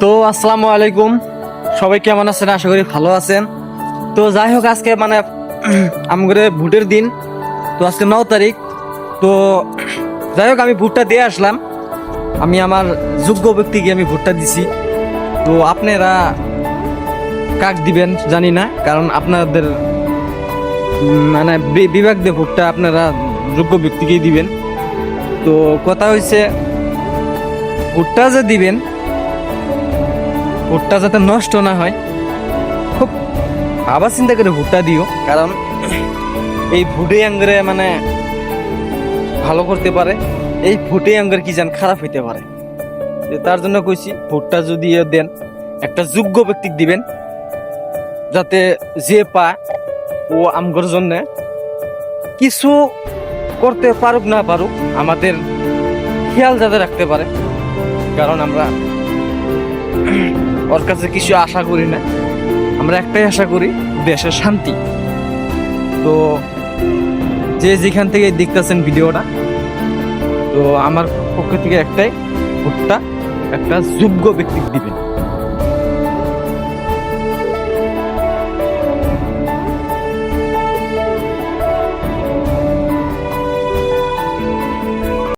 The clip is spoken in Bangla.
তো আসসালামু আলাইকুম, সবাই কেমন আছেন? আশা করি ভালো আছেন। তো যাই হোক, আজকে মানে আমাদের ভোটের দিন। তো আজকে 9 তারিখ। তো যাই হোক, আমি ভোটটা দিয়ে আসলাম। আমি আমার যোগ্য ব্যক্তিকে আমি ভোটটা দিছি। তো আপনারা কাক দিবেন জানি না, কারণ আপনাদের মানে বিভাগ দিয়ে ভোটটা আপনারা যোগ্য ব্যক্তিকেই দিবেন। তো কথা হয়েছে, ভোটটা যে দিবেন, ভোটটা যাতে নষ্ট না হয়, খুব আবার চিন্তা করে ভোটটা দিও। কারণ এই ভোটে আঙ্গরে মানে ভালো করতে পারে, এই ভোটে আঙ্গের কি জান খারাপ হইতে পারে। তার জন্য কইছি, ভোটটা যদি দেন একটা যোগ্য ব্যক্তি দিবেন, যাতে যে পায় ও আমগর জন্য কিছু করতে পারুক না পারুক, আমাদের খেয়াল যাতে রাখতে পারে। কারণ আমরা ওর কাছে কিছু আশা করি না, আমরা একটাই আশা করি, দেশের শান্তি। তো যে যেখান থেকে দেখতেছেন ভিডিওটা, তো আমার পক্ষ থেকে একটাই, ভোটটা একটা যোগ্য ব্যক্তি দিবেন।